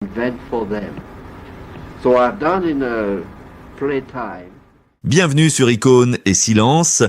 invent for them. So I've done in a playtime. Bienvenue sur Icône et Silence.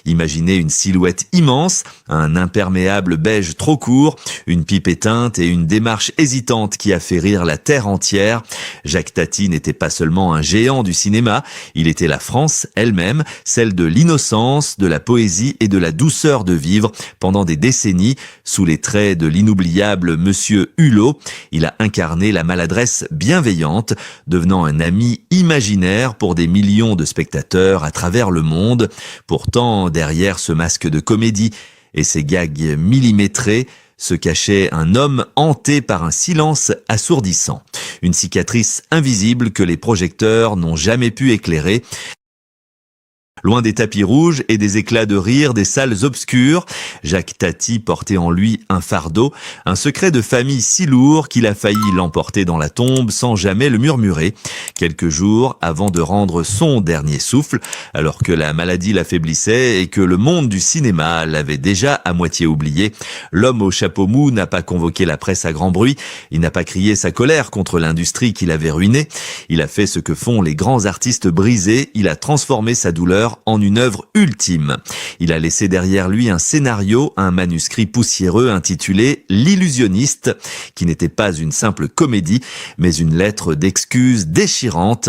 Imaginez une silhouette immense, un imperméable beige trop court, une pipe éteinte et une démarche hésitante qui a fait rire la terre entière. Jacques Tati n'était pas seulement un géant du cinéma, il était la France elle-même, celle de l'innocence, de la poésie et de la douceur de vivre pendant des décennies. Sous les traits de l'inoubliable Monsieur Hulot, il a incarné la maladresse bienveillante, devenant un ami imaginaire pour des millions de spectateurs à travers le monde. Pourtant, derrière ce masque de comédie et ces gags millimétrés, se cachait un homme hanté par un silence assourdissant. Une cicatrice invisible que les projecteurs n'ont jamais pu éclairer. Loin des tapis rouges et des éclats de rire des salles obscures, Jacques Tati portait en lui un fardeau, un secret de famille si lourd qu'il a failli l'emporter dans la tombe sans jamais le murmurer. Quelques jours avant de rendre son dernier souffle, alors que la maladie l'affaiblissait et que le monde du cinéma l'avait déjà à moitié oublié, l'homme au chapeau mou n'a pas convoqué la presse à grand bruit, il n'a pas crié sa colère contre l'industrie qu'il avait ruinée, il a fait ce que font les grands artistes brisés, il a transformé sa douleur en une œuvre ultime. Il a laissé derrière lui un scénario, un manuscrit poussiéreux intitulé L'illusionniste, qui n'était pas une simple comédie, mais une lettre d'excuses déchirante.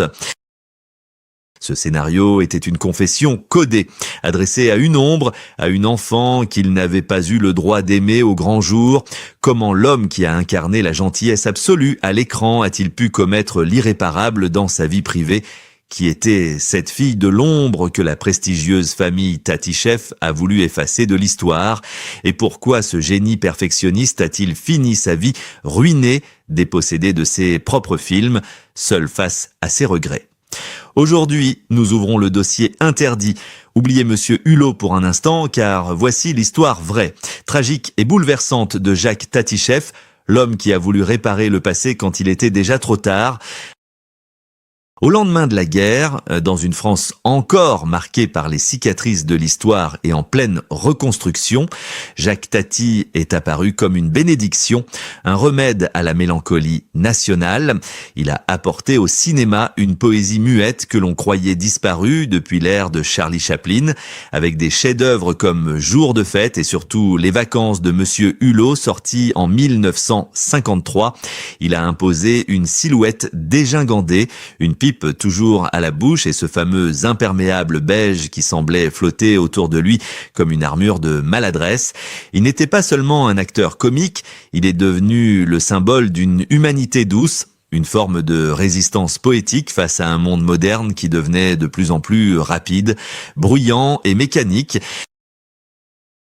Ce scénario était une confession codée, adressée à une ombre, à une enfant qu'il n'avait pas eu le droit d'aimer au grand jour. Comment l'homme qui a incarné la gentillesse absolue à l'écran a-t-il pu commettre l'irréparable dans sa vie privée ? Qui était cette fille de l'ombre que la prestigieuse famille Tati-Chef a voulu effacer de l'histoire? Et pourquoi ce génie perfectionniste a-t-il fini sa vie ruiné, dépossédé de ses propres films, seul face à ses regrets? Aujourd'hui, nous ouvrons le dossier interdit. Oubliez Monsieur Hulot pour un instant, car voici l'histoire vraie, tragique et bouleversante de Jacques Tati-Chef, l'homme qui a voulu réparer le passé quand il était déjà trop tard. Au lendemain de la guerre, dans une France encore marquée par les cicatrices de l'histoire et en pleine reconstruction, Jacques Tati est apparu comme une bénédiction, un remède à la mélancolie nationale. Il a apporté au cinéma une poésie muette que l'on croyait disparue depuis l'ère de Charlie Chaplin, avec des chefs-d'œuvre comme Jour de fête et surtout Les vacances de Monsieur Hulot, sorti en 1953. Il a imposé une silhouette dégingandée, une pipe toujours à la bouche et ce fameux imperméable beige qui semblait flotter autour de lui comme une armure de maladresse. Il n'était pas seulement un acteur comique, il est devenu le symbole d'une humanité douce, une forme de résistance poétique face à un monde moderne qui devenait de plus en plus rapide, bruyant et mécanique.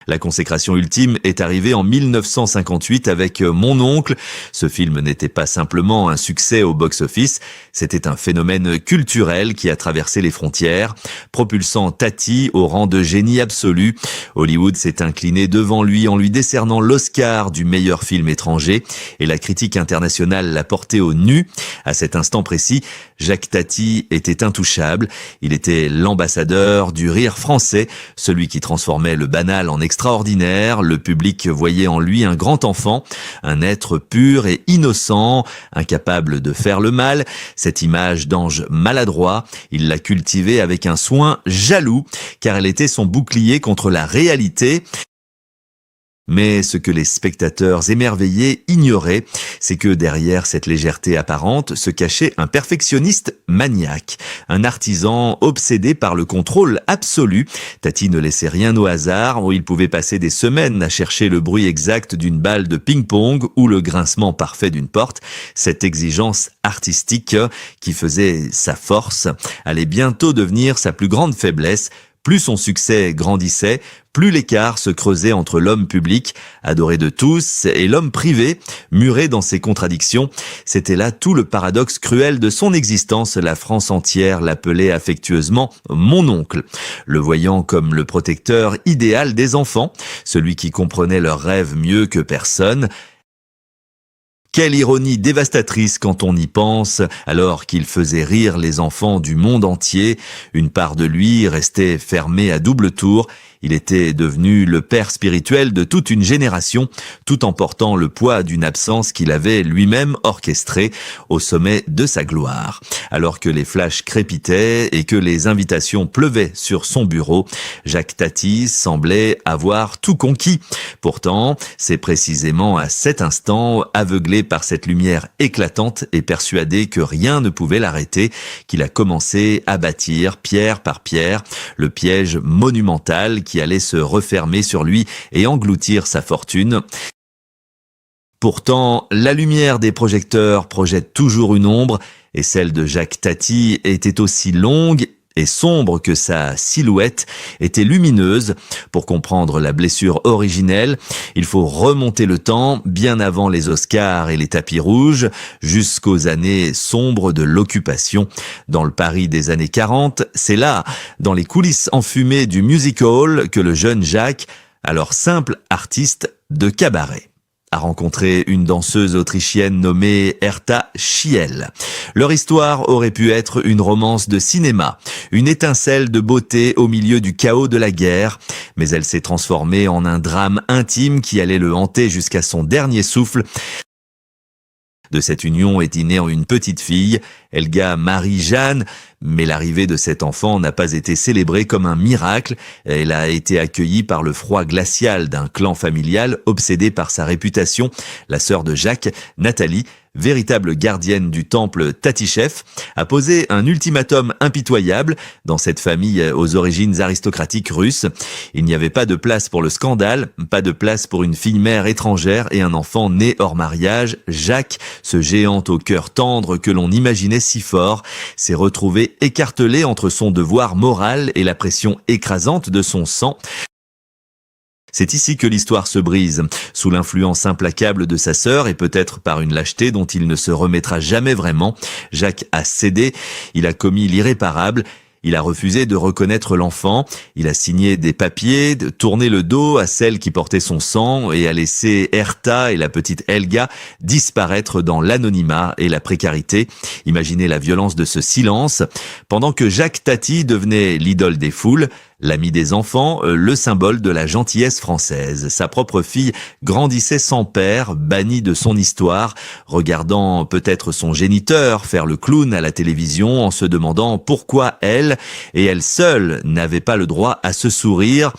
La consécration ultime est arrivée en 1958 avec Mon oncle. Ce film n'était pas simplement un succès au box-office, c'était un phénomène culturel qui a traversé les frontières, propulsant Tati au rang de génie absolu. Hollywood s'est incliné devant lui en lui décernant l'Oscar du meilleur film étranger et la critique internationale l'a porté au nu. À cet instant précis, Jacques Tati était intouchable. Il était l'ambassadeur du rire français, celui qui transformait le banal en extraordinaire. Le public voyait en lui un grand enfant, un être pur et innocent, incapable de faire le mal. Cette image d'ange maladroit, il l'a cultivée avec un soin jaloux, car elle était son bouclier contre la réalité. Mais ce que les spectateurs émerveillés ignoraient, c'est que derrière cette légèreté apparente se cachait un perfectionniste maniaque, un artisan obsédé par le contrôle absolu. Tati ne laissait rien au hasard, où il pouvait passer des semaines à chercher le bruit exact d'une balle de ping-pong ou le grincement parfait d'une porte. Cette exigence artistique qui faisait sa force allait bientôt devenir sa plus grande faiblesse. Plus son succès grandissait, plus l'écart se creusait entre l'homme public, adoré de tous, et l'homme privé, muré dans ses contradictions. C'était là tout le paradoxe cruel de son existence. La France entière l'appelait affectueusement « mon oncle », le voyant comme le protecteur idéal des enfants, celui qui comprenait leurs rêves mieux que personne. Quelle ironie dévastatrice quand on y pense, alors qu'il faisait rire les enfants du monde entier, une part de lui restait fermée à double tour, Il était devenu le père spirituel de toute une génération, tout en portant le poids d'une absence qu'il avait lui-même orchestrée au sommet de sa gloire. Alors que les flashs crépitaient et que les invitations pleuvaient sur son bureau, Jacques Tati semblait avoir tout conquis. Pourtant, c'est précisément à cet instant, aveuglé par cette lumière éclatante et persuadé que rien ne pouvait l'arrêter, qu'il a commencé à bâtir, pierre par pierre, le piège monumental qui allait se refermer sur lui et engloutir sa fortune. Pourtant, la lumière des projecteurs projette toujours une ombre, et celle de Jacques Tati était aussi longue et sombre que sa silhouette était lumineuse. Pour comprendre la blessure originelle, il faut remonter le temps, bien avant les Oscars et les tapis rouges, jusqu'aux années sombres de l'occupation. Dans le Paris des années 40, c'est là, dans les coulisses enfumées du music hall, que le jeune Jacques, alors simple artiste de cabaret, a rencontré une danseuse autrichienne nommée Hertha Schiel. Leur histoire aurait pu être une romance de cinéma, une étincelle de beauté au milieu du chaos de la guerre, mais elle s'est transformée en un drame intime qui allait le hanter jusqu'à son dernier souffle. De cette union est née une petite fille, Helga Marie-Jeanne, mais l'arrivée de cet enfant n'a pas été célébrée comme un miracle. Elle a été accueillie par le froid glacial d'un clan familial obsédé par sa réputation. La sœur de Jacques, Nathalie, véritable gardienne du temple Tatichev, a posé un ultimatum impitoyable dans cette famille aux origines aristocratiques russes. Il n'y avait pas de place pour le scandale, pas de place pour une fille-mère étrangère et un enfant né hors mariage. Jacques, ce géant au cœur tendre que l'on imaginait si fort, s'est retrouvé écartelé entre son devoir moral et la pression écrasante de son sang. C'est ici que l'histoire se brise, sous l'influence implacable de sa sœur et peut-être par une lâcheté dont il ne se remettra jamais vraiment. Jacques a cédé, il a commis l'irréparable. Il a refusé de reconnaître l'enfant, il a signé des papiers, tourné le dos à celle qui portait son sang et a laissé Hertha et la petite Helga disparaître dans l'anonymat et la précarité. Imaginez la violence de ce silence. Pendant que Jacques Tati devenait l'idole des foules, l'ami des enfants, le symbole de la gentillesse française. Sa propre fille grandissait sans père, bannie de son histoire, regardant peut-être son géniteur faire le clown à la télévision en se demandant pourquoi elle, et elle seule, n'avait pas le droit à ce sourire.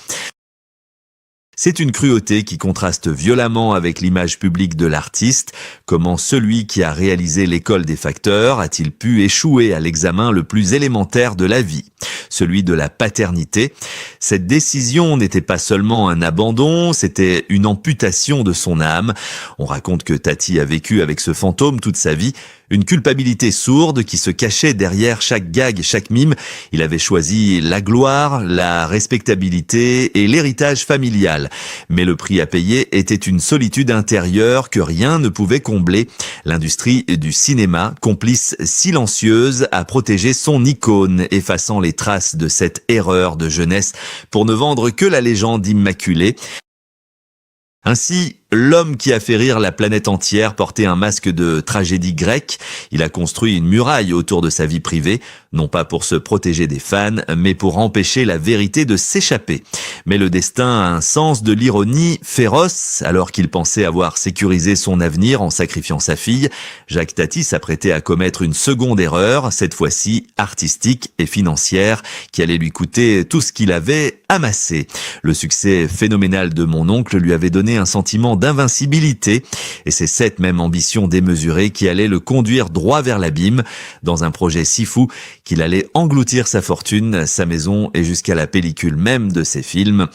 C'est une cruauté qui contraste violemment avec l'image publique de l'artiste. Comment celui qui a réalisé l'école des facteurs a-t-il pu échouer à l'examen le plus élémentaire de la vie, celui de la paternité? Cette décision n'était pas seulement un abandon, c'était une amputation de son âme. On raconte que Tati a vécu avec ce fantôme toute sa vie, une culpabilité sourde qui se cachait derrière chaque gag, chaque mime. Il avait choisi la gloire, la respectabilité et l'héritage familial. Mais le prix à payer était une solitude intérieure que rien ne pouvait combler. L'industrie du cinéma, complice silencieuse, a protégé son icône, effaçant les traces de cette erreur de jeunesse pour ne vendre que la légende immaculée. Ainsi, l'homme qui a fait rire la planète entière portait un masque de tragédie grecque. Il a construit une muraille autour de sa vie privée, non pas pour se protéger des fans, mais pour empêcher la vérité de s'échapper. Mais le destin a un sens de l'ironie féroce. Alors qu'il pensait avoir sécurisé son avenir en sacrifiant sa fille, Jacques Tati s'apprêtait à commettre une seconde erreur, cette fois-ci artistique et financière, qui allait lui coûter tout ce qu'il avait amassé. Le succès phénoménal de Mon oncle lui avait donné un sentiment d'invincibilité, et c'est cette même ambition démesurée qui allait le conduire droit vers l'abîme, dans un projet si fou qu'il allait engloutir sa fortune, sa maison et jusqu'à la pellicule même de ses films.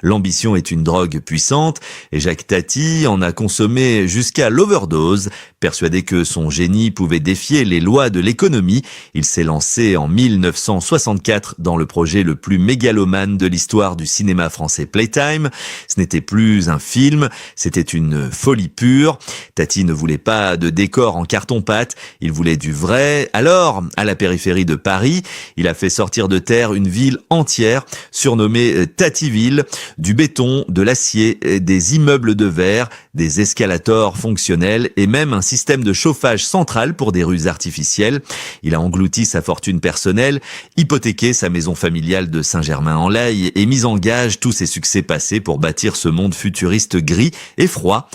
L'ambition est une drogue puissante et Jacques Tati en a consommé jusqu'à l'overdose. Persuadé que son génie pouvait défier les lois de l'économie, il s'est lancé en 1964 dans le projet le plus mégalomane de l'histoire du cinéma français Playtime. Ce n'était plus un film, c'était une folie pure. Tati ne voulait pas de décor en carton-pâte, il voulait du vrai. Alors, à la périphérie de Paris, il a fait sortir de terre une ville entière, surnommée Tativille. du béton, de l'acier, des immeubles de verre, des escalators fonctionnels et même un système de chauffage central pour des rues artificielles. Il a englouti sa fortune personnelle, hypothéqué sa maison familiale de Saint-Germain-en-Laye et mis en gage tous ses succès passés pour bâtir ce monde futuriste gris et froid.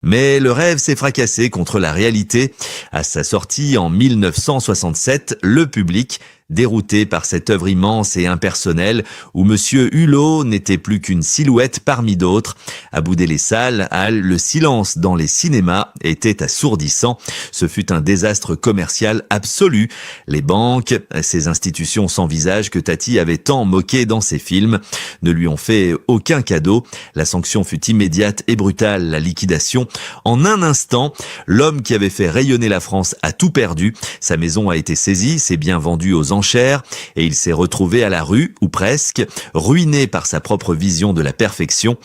Mais le rêve s'est fracassé contre la réalité. À sa sortie en 1967, le public, dérouté par cette œuvre immense et impersonnelle, où Monsieur Hulot n'était plus qu'une silhouette parmi d'autres, a boudé les salles, le silence dans les cinémas était assourdissant. Ce fut un désastre commercial absolu. Les banques, ces institutions sans visage que Tati avait tant moquées dans ses films, ne lui ont fait aucun cadeau. La sanction fut immédiate et brutale, la liquidation. En un instant, l'homme qui avait fait rayonner la France a tout perdu. Sa maison a été saisie, ses biens vendus aux enchères, et il s'est retrouvé à la rue, ou presque, ruiné par sa propre vision de la perfection.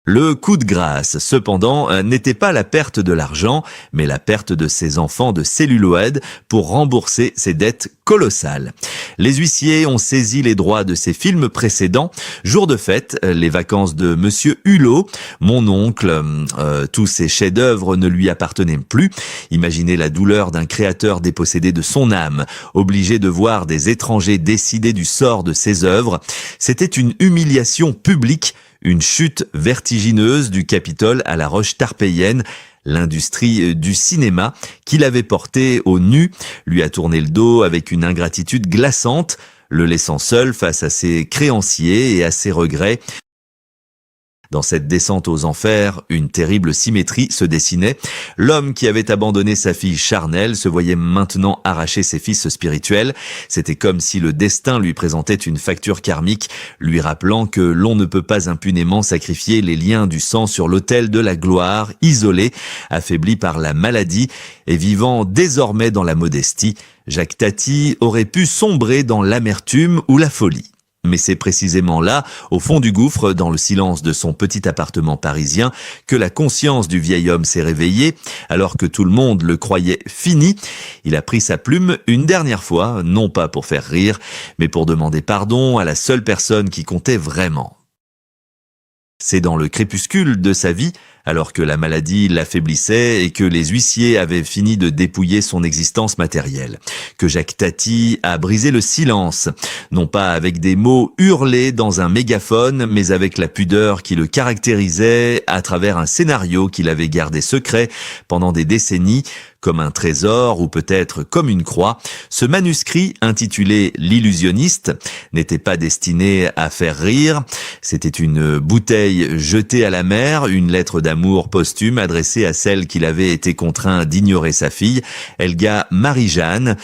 Le coup de grâce, cependant, n'était pas la perte de l'argent, mais la perte de ses enfants de celluloïd pour rembourser ses dettes colossales. Les huissiers ont saisi les droits de ses films précédents. Jour de fête, les vacances de Monsieur Hulot, mon oncle, tous ces chefs-d'œuvre ne lui appartenaient plus. Imaginez la douleur d'un créateur dépossédé de son âme, obligé de voir des étrangers décider du sort de ses œuvres. C'était une humiliation publique. Une chute vertigineuse du Capitole à la roche tarpéienne. L'industrie du cinéma, qu'il avait porté au nu, lui a tourné le dos avec une ingratitude glaçante, le laissant seul face à ses créanciers et à ses regrets. Dans cette descente aux enfers, une terrible symétrie se dessinait. L'homme qui avait abandonné sa fille charnelle se voyait maintenant arracher ses fils spirituels. C'était comme si le destin lui présentait une facture karmique, lui rappelant que l'on ne peut pas impunément sacrifier les liens du sang sur l'autel de la gloire, isolé, affaibli par la maladie et vivant désormais dans la modestie. Jacques Tati aurait pu sombrer dans l'amertume ou la folie. Mais c'est précisément là, au fond du gouffre, dans le silence de son petit appartement parisien, que la conscience du vieil homme s'est réveillée, alors que tout le monde le croyait fini. Il a pris sa plume une dernière fois, non pas pour faire rire, mais pour demander pardon à la seule personne qui comptait vraiment. C'est dans le crépuscule de sa vie, alors que la maladie l'affaiblissait et que les huissiers avaient fini de dépouiller son existence matérielle, que Jacques Tati a brisé le silence, non pas avec des mots hurlés dans un mégaphone, mais avec la pudeur qui le caractérisait à travers un scénario qu'il avait gardé secret pendant des décennies, comme un trésor ou peut-être comme une croix. Ce manuscrit, intitulé L'illusionniste, n'était pas destiné à faire rire. C'était une bouteille jetée à la mer, une lettre d'amour posthume adressée à celle qu'il avait été contraint d'ignorer sa fille, Helga Marie-Jeanne.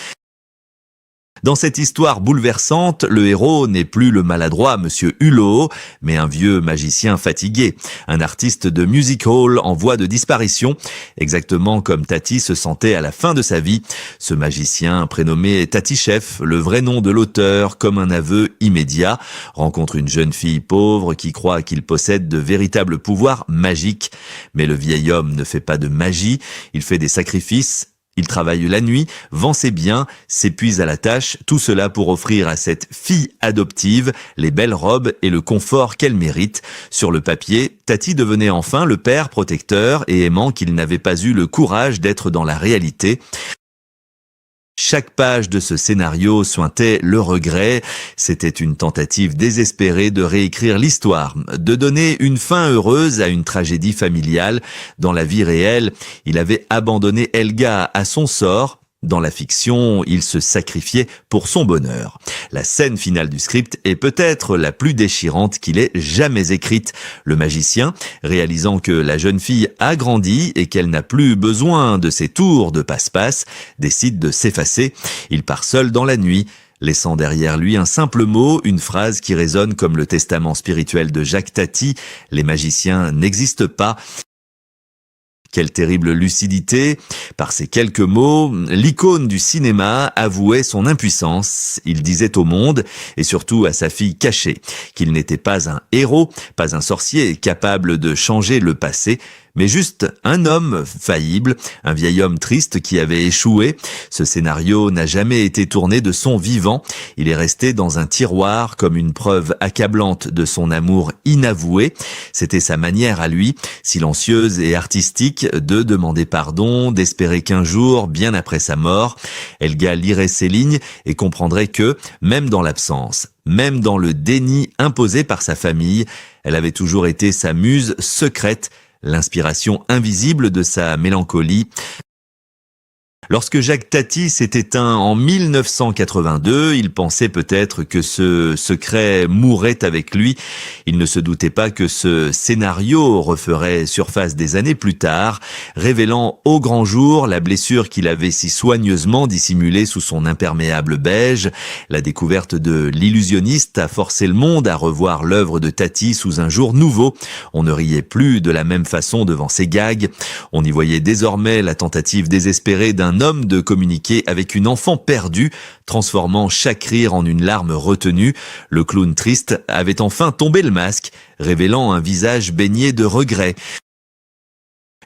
Dans cette histoire bouleversante, le héros n'est plus le maladroit Monsieur Hulot, mais un vieux magicien fatigué, un artiste de music hall en voie de disparition, exactement comme Tati se sentait à la fin de sa vie. Ce magicien, prénommé Tati Chef, le vrai nom de l'auteur, comme un aveu immédiat, rencontre une jeune fille pauvre qui croit qu'il possède de véritables pouvoirs magiques. Mais le vieil homme ne fait pas de magie, il fait des sacrifices. Il travaille la nuit, vend ses biens, s'épuise à la tâche, tout cela pour offrir à cette fille adoptive les belles robes et le confort qu'elle mérite. Sur le papier, Tati devenait enfin le père protecteur et aimant qu'il n'avait pas eu le courage d'être dans la réalité. Chaque page de ce scénario suintait le regret. C'était une tentative désespérée de réécrire l'histoire, de donner une fin heureuse à une tragédie familiale. Dans la vie réelle, il avait abandonné Helga à son sort. Dans la fiction, il se sacrifiait pour son bonheur. La scène finale du script est peut-être la plus déchirante qu'il ait jamais écrite. Le magicien, réalisant que la jeune fille a grandi et qu'elle n'a plus besoin de ses tours de passe-passe, décide de s'effacer. Il part seul dans la nuit, laissant derrière lui un simple mot, une phrase qui résonne comme le testament spirituel de Jacques Tati. Les magiciens n'existent pas. Quelle terrible lucidité! Par ces quelques mots, l'icône du cinéma avouait son impuissance. Il disait au monde, et surtout à sa fille cachée, qu'il n'était pas un héros, pas un sorcier capable de changer le passé, mais juste un homme faillible, un vieil homme triste qui avait échoué. Ce scénario n'a jamais été tourné de son vivant. Il est resté dans un tiroir comme une preuve accablante de son amour inavoué. C'était sa manière à lui, silencieuse et artistique, de demander pardon, d'espérer qu'un jour, bien après sa mort, Elga lirait ces lignes et comprendrait que, même dans l'absence, même dans le déni imposé par sa famille, elle avait toujours été sa muse secrète, l'inspiration invisible de sa mélancolie. Lorsque Jacques Tati s'est éteint en 1982, il pensait peut-être que ce secret mourrait avec lui. Il ne se doutait pas que ce scénario referait surface des années plus tard, révélant au grand jour la blessure qu'il avait si soigneusement dissimulée sous son imperméable beige. La découverte de l'illusionniste a forcé le monde à revoir l'œuvre de Tati sous un jour nouveau. On ne riait plus de la même façon devant ses gags. On y voyait désormais la tentative désespérée d'un homme de communiquer avec une enfant perdue, transformant chaque rire en une larme retenue. Le clown triste avait enfin tombé le masque, révélant un visage baigné de regret.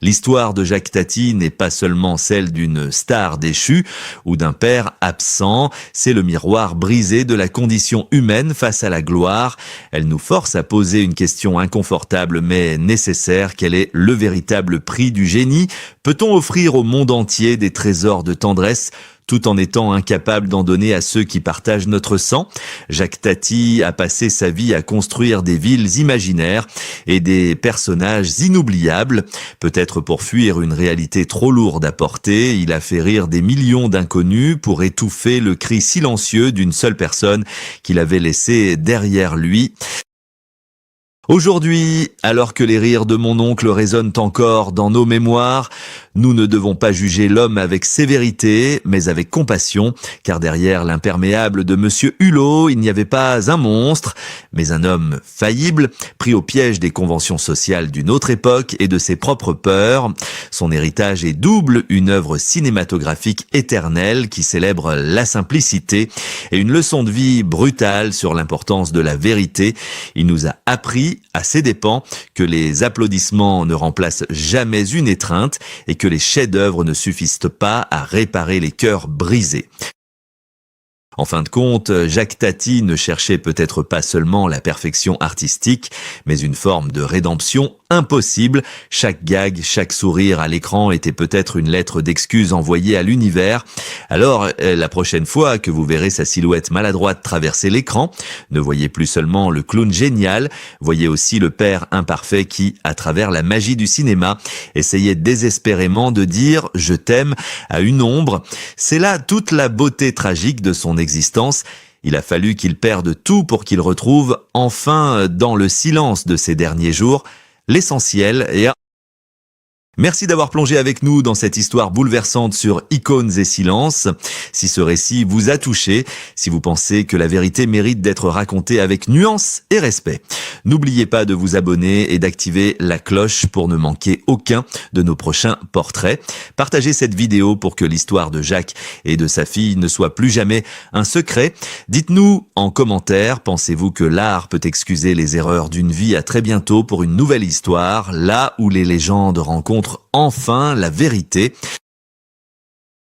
L'histoire de Jacques Tati n'est pas seulement celle d'une star déchue ou d'un père absent, c'est le miroir brisé de la condition humaine face à la gloire. Elle nous force à poser une question inconfortable mais nécessaire. Quel est le véritable prix du génie? Peut-on offrir au monde entier des trésors de tendresse tout en étant incapable d'en donner à ceux qui partagent notre sang? Jacques Tati a passé sa vie à construire des villes imaginaires et des personnages inoubliables. Peut-être pour fuir une réalité trop lourde à porter, il a fait rire des millions d'inconnus pour étouffer le cri silencieux d'une seule personne qu'il avait laissé derrière lui. Aujourd'hui, alors que les rires de mon oncle résonnent encore dans nos mémoires, nous ne devons pas juger l'homme avec sévérité, mais avec compassion, car derrière l'imperméable de Monsieur Hulot, il n'y avait pas un monstre, mais un homme faillible, pris au piège des conventions sociales d'une autre époque et de ses propres peurs. Son héritage est double, une œuvre cinématographique éternelle qui célèbre la simplicité et une leçon de vie brutale sur l'importance de la vérité. Il nous a appris à ses dépens que les applaudissements ne remplacent jamais une étreinte et que les chefs-d'œuvre ne suffisent pas à réparer les cœurs brisés. En fin de compte, Jacques Tati ne cherchait peut-être pas seulement la perfection artistique, mais une forme de rédemption impossible. Chaque gag, chaque sourire à l'écran était peut-être une lettre d'excuse envoyée à l'univers. Alors, la prochaine fois que vous verrez sa silhouette maladroite traverser l'écran, ne voyez plus seulement le clown génial, voyez aussi le père imparfait qui, à travers la magie du cinéma, essayait désespérément de dire « je t'aime » à une ombre. C'est là toute la beauté tragique de son existence. Il a fallu qu'il perde tout pour qu'il retrouve, enfin, dans le silence de ces derniers jours, l'essentiel. Et merci d'avoir plongé avec nous dans cette histoire bouleversante sur Icônes et Silences. Si ce récit vous a touché, si vous pensez que la vérité mérite d'être racontée avec nuance et respect, n'oubliez pas de vous abonner et d'activer la cloche pour ne manquer aucun de nos prochains portraits. Partagez cette vidéo pour que l'histoire de Jacques et de sa fille ne soit plus jamais un secret. Dites-nous en commentaire, pensez-vous que l'art peut excuser les erreurs d'une vie? À très bientôt pour une nouvelle histoire, là où les légendes rencontrent enfin la vérité.